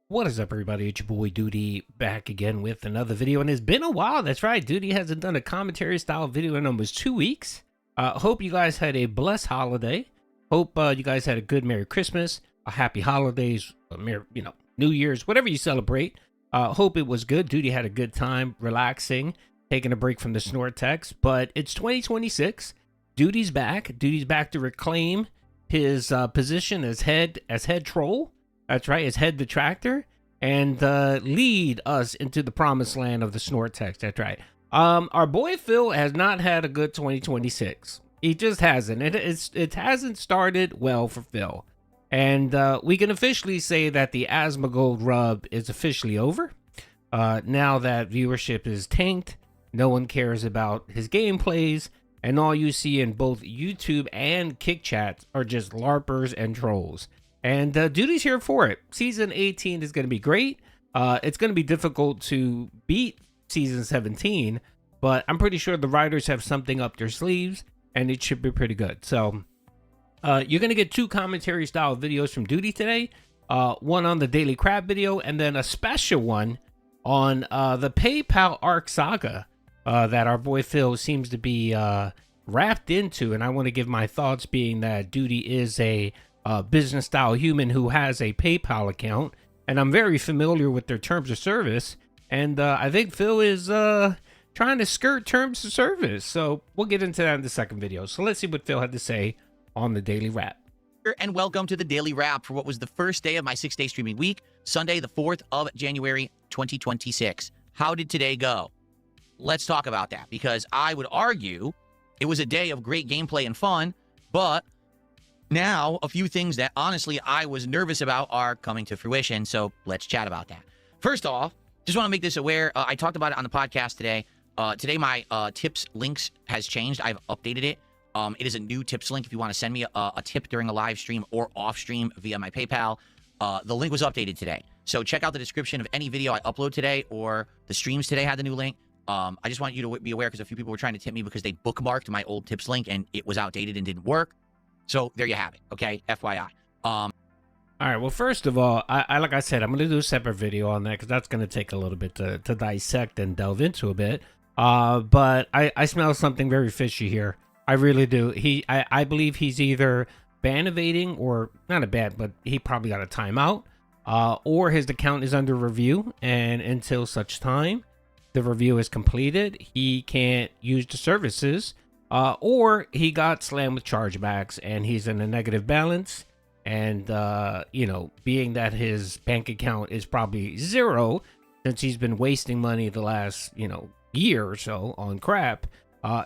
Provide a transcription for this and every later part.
What is up, everybody? It's your boy Doody back again with another video, and it's been a while. That's right, Doody hasn't done a commentary style video in almost 2 weeks. Hope you guys had a blessed holiday. Hope you guys had a good Merry Christmas, a Happy Holidays, a Merry, New Year's, whatever you celebrate. Hope it was good. Doody had a good time, relaxing, taking a break from the snort text. But it's 2026. Doody's back. Doody's back to reclaim his position as head troll. That's right, his head detractor, and lead us into the promised land of the snort text. That's right. Our boy Phil has not had a good 2026. He just hasn't. It hasn't started well for Phil. And we can officially say that the Asmongold rub is officially over. Now that viewership is tanked, no one cares about his gameplays, and all you see in both YouTube and Kick chats are just LARPers and trolls. And Doody's here for it. Season 18 is going to be great. It's going to be difficult to beat Season 17, but I'm pretty sure the writers have something up their sleeves, and it should be pretty good. So you're going to get 2 commentary-style videos from Doody today. One on the Daily Crap video, and then a special one on the PayPal Arc Saga that our boy Phil seems to be wrapped into. And I want to give my thoughts, being that Doody is a business style human who has a PayPal account, and I'm very familiar with their terms of service, and I think Phil is trying to skirt terms of service. So we'll get into that in the second video. So let's see what Phil had to say on the Daily Wrap. And welcome to the Daily Wrap for what was the first day of my 6-day streaming week, Sunday the 4th of January 2026. How did today go? Let's talk about that, because I would argue it was a day of great gameplay and fun, but now, a few things that, honestly, I was nervous about are coming to fruition, so let's chat about that. First off, just want to make this aware. I talked about it on the podcast today. Today, my tips links has changed. I've updated it. It is a new tips link if you want to send me a tip during a live stream or off stream via my PayPal. The link was updated today. So check out the description of any video I upload today, or the streams today had the new link. I just want you to be aware, because a few people were trying to tip me because they bookmarked my old tips link and it was outdated and didn't work. So there you have it, okay? FYI. All right, well, first of all, like I said, I'm going to do a separate video on that, because that's going to take a little bit to dissect and delve into a bit. But I smell something very fishy here. I really do. I believe he's either ban evading, or not a ban, but he probably got a timeout, or his account is under review, and until such time the review is completed, he can't use the services. Or he got slammed with chargebacks and he's in a negative balance. And, being that his bank account is probably zero, since he's been wasting money the last, year or so on crap,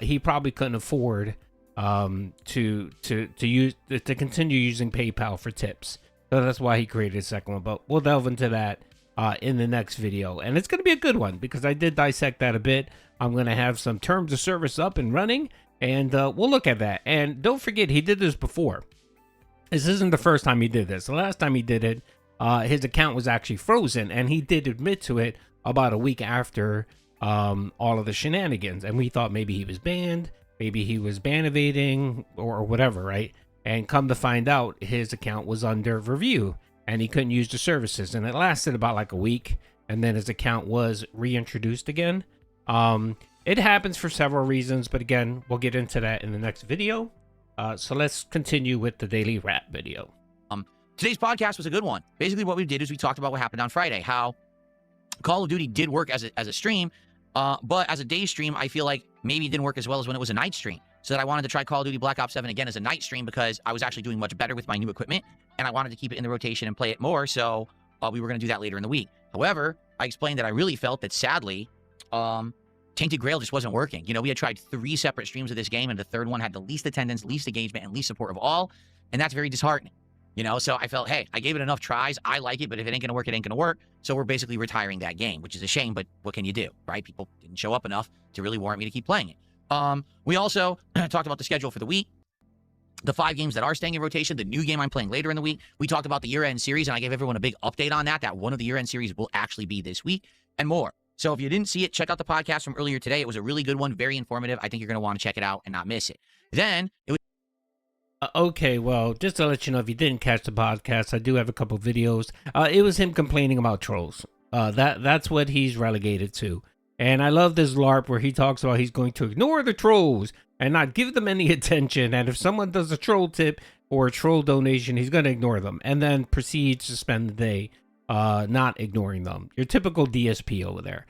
he probably couldn't afford to continue using PayPal for tips. So that's why he created a second one. But we'll delve into that in the next video. And it's going to be a good one, because I did dissect that a bit. I'm going to have some terms of service up and running, and we'll look at that. And don't forget, he did this before. This isn't the first time he did this. The last time he did it, his account was actually frozen, and he did admit to it about a week after all of the shenanigans. And we thought maybe he was banned, maybe he was ban evading, or whatever, right? And come to find out, his account was under review, and he couldn't use the services. And it lasted about like a week, and then his account was reintroduced again. It happens for several reasons, but again, we'll get into that in the next video. So let's continue with the Daily Wrap video. Today's podcast was a good one. Basically, what we did is we talked about what happened on Friday, how Call of Duty did work as a stream, but as a day stream, I feel like maybe it didn't work as well as when it was a night stream. So that I wanted to try Call of Duty Black Ops 7 again as a night stream, because I was actually doing much better with my new equipment, and I wanted to keep it in the rotation and play it more, so we were going to do that later in the week. However, I explained that I really felt that, sadly, Tainted Grail just wasn't working. We had tried 3 separate streams of this game, and the third one had the least attendance, least engagement, and least support of all, and that's very disheartening. So I felt, hey, I gave it enough tries. I like it, but if it ain't going to work, it ain't going to work. So we're basically retiring that game, which is a shame, but what can you do, right? People didn't show up enough to really warrant me to keep playing it. We also talked about the schedule for the week, the 5 games that are staying in rotation, the new game I'm playing later in the week. We talked about the year-end series, and I gave everyone a big update on that one of the year-end series will actually be this week, and more. So if you didn't see it, check out the podcast from earlier today. It was a really good one, very informative. I think you're going to want to check it out and not miss it. Then it was Okay, well, just to let you know, if you didn't catch the podcast, I do have a couple videos. It was him complaining about trolls. That's what he's relegated to. And I love this LARP where he talks about he's going to ignore the trolls and not give them any attention. And if someone does a troll tip or a troll donation, he's going to ignore them and then proceeds to spend the day not ignoring them. Your typical DSP over there.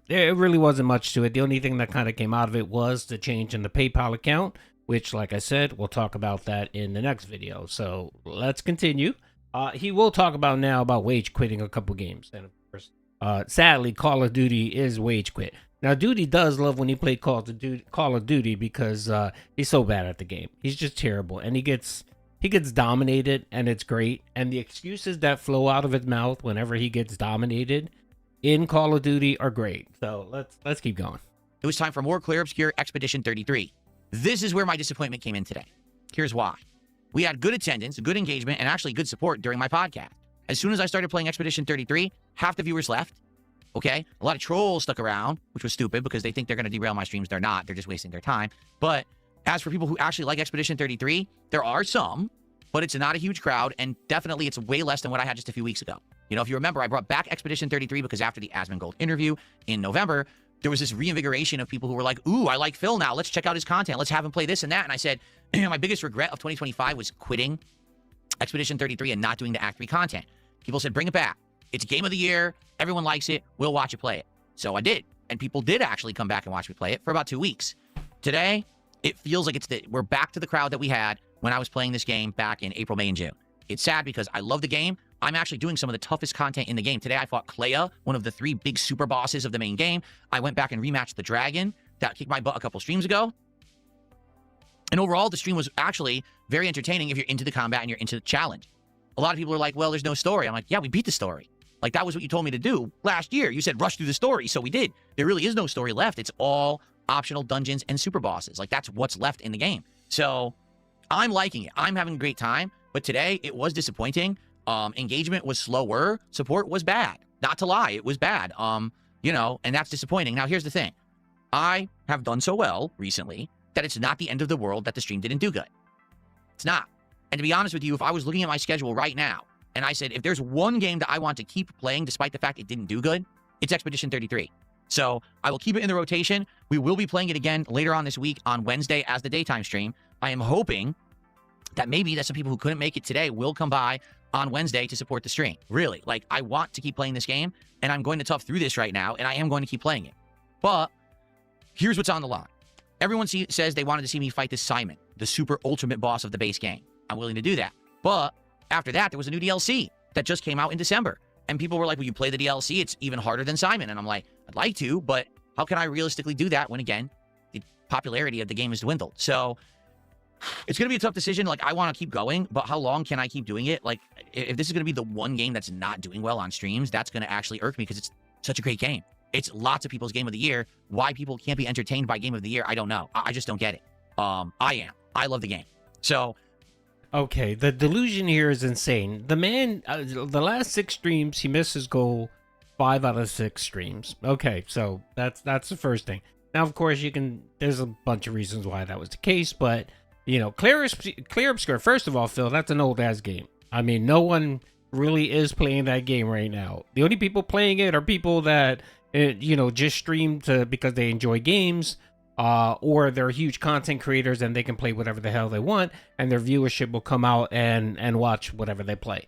It really wasn't much to it. The only thing that kind of came out of it was the change in the PayPal account, which, like I said, we'll talk about that in the next video. So let's continue. He will talk about now about wage quitting a couple games. And of course, sadly, Call of Duty is wage quit. Now, Doody does love when he played Call of Duty because he's so bad at the game. He's just terrible. And he gets dominated, and it's great. And the excuses that flow out of his mouth whenever he gets dominated in Call of Duty are great. So let's keep going. It was time for more Clear Obscure Expedition 33. This is where my disappointment came in today. Here's why. We had good attendance, good engagement, and actually good support during my podcast. As soon as I started playing Expedition 33, half the viewers left. Okay? A lot of trolls stuck around, which was stupid because they think they're going to derail my streams. They're not. They're just wasting their time. But as for people who actually like Expedition 33, there are some, but it's not a huge crowd, and definitely it's way less than what I had just a few weeks ago. You know, if you remember, I brought back Expedition 33 because after the Asmongold interview in November, there was this reinvigoration of people who were like, ooh, I like Phil now. Let's check out his content. Let's have him play this and that. And I said, my biggest regret of 2025 was quitting Expedition 33 and not doing the Act 3 content. People said, bring it back. It's game of the year. Everyone likes it. We'll watch you play it. So I did. And people did actually come back and watch me play it for about 2 weeks. Today, it feels like we're back to the crowd that we had when I was playing this game back in April, May, and June. It's sad because I love the game. I'm actually doing some of the toughest content in the game. Today, I fought Clea, one of the 3 big super bosses of the main game. I went back and rematched the dragon that kicked my butt a couple streams ago. And overall, the stream was actually very entertaining if you're into the combat and you're into the challenge. A lot of people are like, well, there's no story. I'm like, yeah, we beat the story. Like, that was what you told me to do last year. You said rush through the story, so we did. There really is no story left. It's all optional dungeons and super bosses. Like, that's what's left in the game. So I'm liking it. I'm having a great time. But today, it was disappointing. Engagement was slower. Support was bad. Not to lie, it was bad. You know, and that's disappointing. Now, here's the thing. I have done so well recently that it's not the end of the world that the stream didn't do good. It's not. And to be honest with you, if I was looking at my schedule right now, and I said, if there's one game that I want to keep playing despite the fact it didn't do good, it's Expedition 33. So I will keep it in the rotation. We will be playing it again later on this week on Wednesday as the daytime stream. I am hoping that maybe that some people who couldn't make it today will come by on Wednesday to support the stream. Really, like, I want to keep playing this game, and I'm going to tough through this right now, and I am going to keep playing it. But here's what's on the line. Everyone says they wanted to see me fight this Simon, the super ultimate boss of the base game. I'm willing to do that. But after that, there was a new DLC that just came out in December. And people were like, will you play the DLC? It's even harder than Simon. And I'm like, I'd like to, but how can I realistically do that when, again, the popularity of the game has dwindled? So it's going to be a tough decision. Like, I want to keep going, but how long can I keep doing it? Like, if this is going to be the one game that's not doing well on streams, that's going to actually irk me because it's such a great game. It's lots of people's game of the year. Why people can't be entertained by game of the year, I don't know. I just don't get it. I am. I love the game. So, okay, the delusion here is insane. The man, the last 6 streams, he missed his goal 5 out of 6 streams. Okay, so that's the first thing. Now, of course, there's a bunch of reasons why that was the case, but, you know, Clear Obscure, first of all, Phil, that's an old-ass game. I mean, no one really is playing that game right now. The only people playing it are people that, you know, just stream because they enjoy games, or they're huge content creators and they can play whatever the hell they want, and their viewership will come out and watch whatever they play.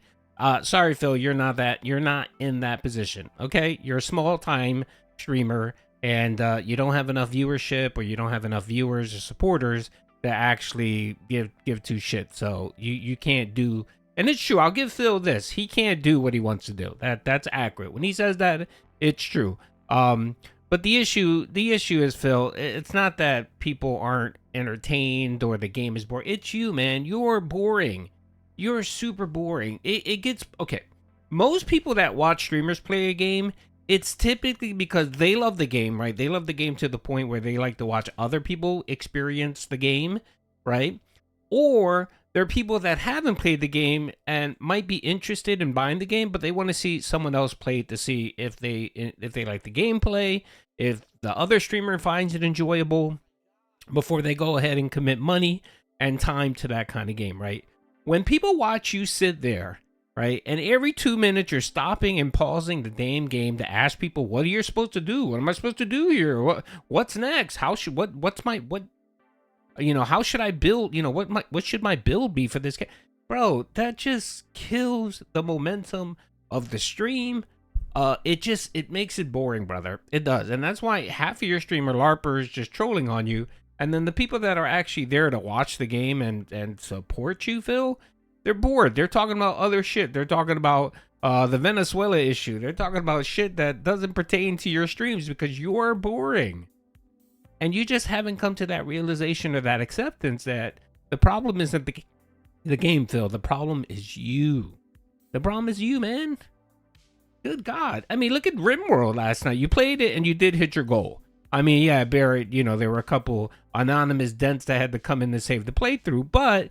Sorry, Phil, you're not in that position. Okay, you're a small time streamer, and you don't have enough viewership, or you don't have enough viewers or supporters to actually give two shits. So you can't do. And it's true. I'll give Phil this. He can't do what he wants to do. That's accurate. When he says that, it's true. But the issue is, Phil, it's not that people aren't entertained or the game is boring. It's you, man. You're boring. You're super boring. It gets, okay. Most people that watch streamers play a game, it's typically because they love the game, right? They love the game to the point where they like to watch other people experience the game, right? Or there are people that haven't played the game and might be interested in buying the game, but they want to see someone else play it to see if they like the gameplay, if the other streamer finds it enjoyable before they go ahead and commit money. and time to that kind of game, right? When people watch you sit there, right, and every 2 minutes you're stopping and pausing the damn game to ask people, what are you supposed to do? What am I supposed to do here? What's next? How should how should I build? What should my build be for this game? Bro, that just kills the momentum of the stream. It makes it boring, brother. It does. And that's why half of your stream are LARPers just trolling on you. And then the people that are actually there to watch the game and support you, Phil, they're bored. They're talking about other shit. They're talking about the Venezuela issue. They're talking about shit that doesn't pertain to your streams because you're boring. And you just haven't come to that realization or that acceptance that the problem isn't the game, Phil. The problem is you. The problem is you, man. Good God. I mean, look at Rimworld last night. You played it and you did hit your goal. I mean, yeah, Barrett, there were a couple anonymous dents that had to come in to save the playthrough, but,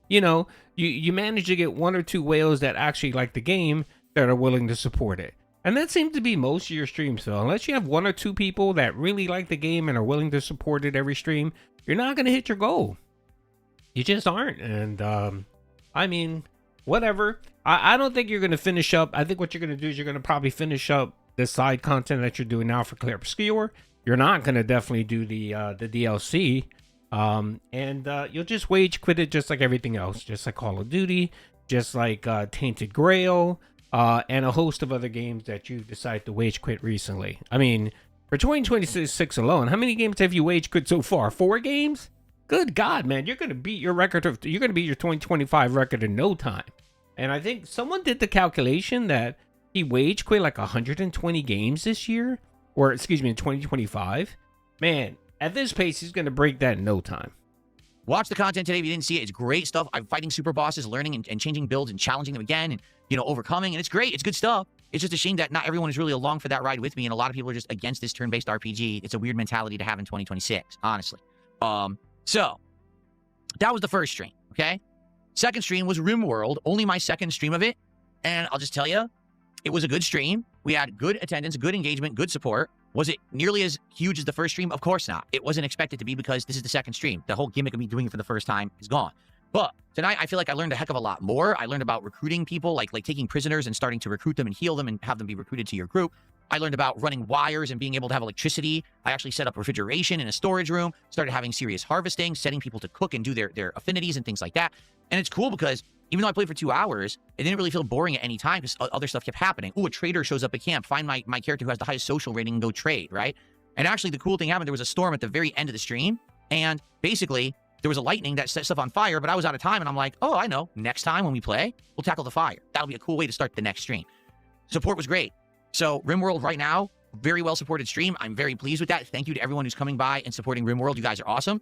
you managed to get 1 or 2 whales that actually like the game that are willing to support it. And that seems to be most of your streams, Phil. Unless you have 1 or 2 people that really like the game and are willing to support it every stream, you're not going to hit your goal. You just aren't. And, I mean, whatever. I don't think you're going to finish up. I think what you're going to do is you're going to probably finish up the side content that you're doing now for Claire Obscure. You're not going to definitely do the DLC. And you'll just wage quit it just like everything else. Just like Call of Duty. Just like Tainted Grail. And a host of other games that you've decided to wage quit recently. I mean, for 2026 alone, how many games have you wage quit so far? 4 games? Good God, man. You're going to beat your record. You're going to beat your 2025 record in no time. And I think someone did the calculation that he wage quit like 120 games this year. Or, excuse me, in 2025. Man, at this pace, he's going to break that in no time. Watch the content today if you didn't see it. It's great stuff. I'm fighting super bosses, learning and changing builds and challenging them again and, overcoming. And it's great. It's good stuff. It's just a shame that not everyone is really along for that ride with me. And a lot of people are just against this turn-based RPG. It's a weird mentality to have in 2026, honestly. So that was the first stream, okay? Second stream was Rimworld, only my second stream of it. And I'll just tell you, it was a good stream. We had good attendance, good engagement, good support. Was it nearly as huge as the first stream? Of course not. It wasn't expected to be because this is the second stream. The whole gimmick of me doing it for the first time is gone. But tonight, I feel like I learned a heck of a lot more. I learned about recruiting people, like taking prisoners and starting to recruit them and heal them and have them be recruited to your group. I learned about running wires and being able to have electricity. I actually set up refrigeration in a storage room, started having serious harvesting, setting people to cook and do their affinities and things like that. And it's cool because even though I played for 2 hours, it didn't really feel boring at any time because other stuff kept happening. Ooh, a trader shows up at camp. Find my character who has the highest social rating and go trade, right? And actually, the cool thing happened. There was a storm at the very end of the stream. And basically, there was a lightning that set stuff on fire, but I was out of time. And I'm like, oh, I know. Next time when we play, we'll tackle the fire. That'll be a cool way to start the next stream. Support was great. So Rimworld right now, very well supported stream. I'm very pleased with that. Thank you to everyone who's coming by and supporting Rimworld. You guys are awesome.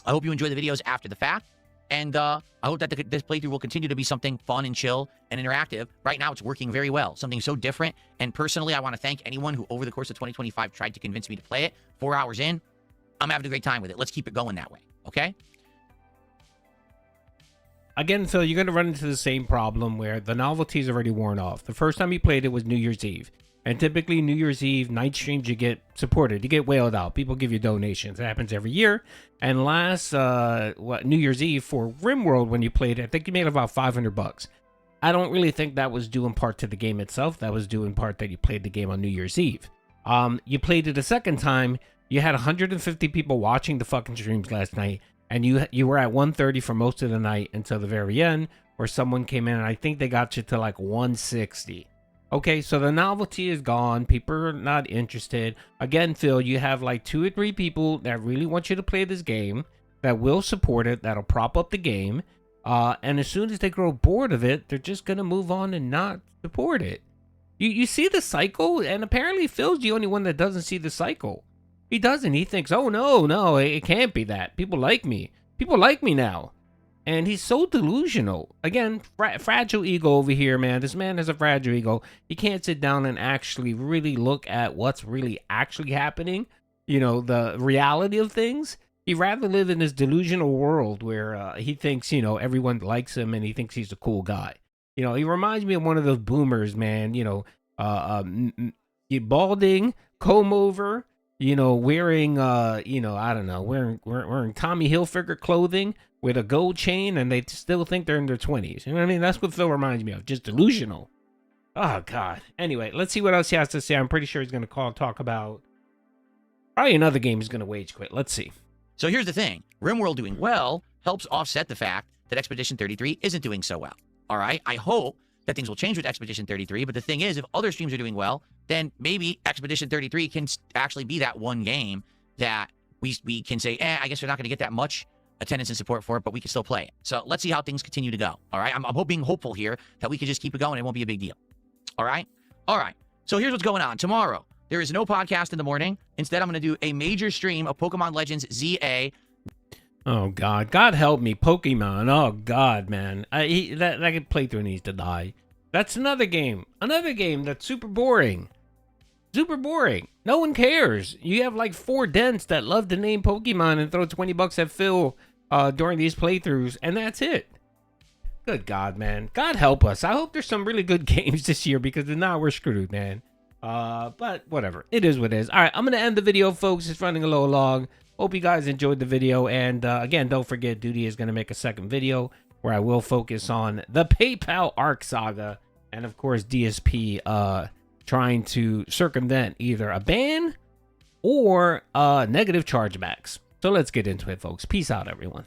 I hope you enjoy the videos after the fact. And I hope that this playthrough will continue to be something fun and chill and interactive. Right now, it's working very well. Something so different. And personally, I want to thank anyone who over the course of 2025 tried to convince me to play it. 4 hours in, I'm having a great time with it. Let's keep it going that way. Okay? Again, Phil, you're going to run into the same problem where the novelty's already worn off. The first time you played it was New Year's Eve. And typically, New Year's Eve, night streams, you get supported. You get whaled out. People give you donations. It happens every year. And last New Year's Eve for Rimworld, when you played it, I think you made about $500. I don't really think that was due in part to the game itself. That was due in part that you played the game on New Year's Eve. You played it a second time. You had 150 people watching the fucking streams last night. And you were at 130 for most of the night until the very end, where someone came in and I think they got you to like 160. Okay, so the novelty is gone. People are not interested. Again, Phil, you have like 2 or 3 people that really want you to play this game, that will support it, that'll prop up the game. And as soon as they grow bored of it, they're just going to move on and not support it. You see the cycle? And apparently Phil's the only one that doesn't see the cycle. He doesn't. He thinks, oh, no, it can't be that. People like me. People like me now. And he's so delusional. Again, fragile ego over here, man. This man has a fragile ego. He can't sit down and actually really look at what's really actually happening. The reality of things. He'd rather live in this delusional world where he thinks, everyone likes him and he thinks he's a cool guy. He reminds me of one of those boomers, man. Balding, comb over, you know, wearing, you know, I don't know, wearing Tommy Hilfiger clothing with a gold chain, and they still think they're in their 20s. You know what I mean? That's what Phil reminds me of. Just delusional. Oh, God. Anyway, let's see what else he has to say. I'm pretty sure he's going to talk about probably another game he's going to wage quit. Let's see. So here's the thing. Rimworld doing well helps offset the fact that Expedition 33 isn't doing so well. All right? I hope that things will change with Expedition 33, but the thing is, if other streams are doing well, then maybe Expedition 33 can actually be that one game that we can say, I guess we're not going to get that much attendance and support for it, but we can still play it. So let's see how things continue to go. All right? I'm being hopeful here that we can just keep it going. It won't be a big deal. All right? All right. So here's what's going on. Tomorrow, there is no podcast in the morning. Instead, I'm going to do a major stream of Pokemon Legends ZA. Oh, God. God help me. Pokemon. Oh, God, man. That playthrough needs to die. That's another game. Another game that's super boring. Super boring. No one cares. You have like 4 dents that love the name Pokemon and throw 20 bucks at Phil during these playthroughs, and that's it. Good God, man. God help us. I hope there's some really good games this year, because if not, we're screwed, man. But whatever. It is what it is. All right, I'm going to end the video, folks. It's running a little long. Hope you guys enjoyed the video. And again, don't forget, Doody is going to make a second video where I will focus on the PayPal Arc Saga. And of course, DSP trying to circumvent either a ban or negative chargebacks. So let's get into it, folks. Peace out, everyone.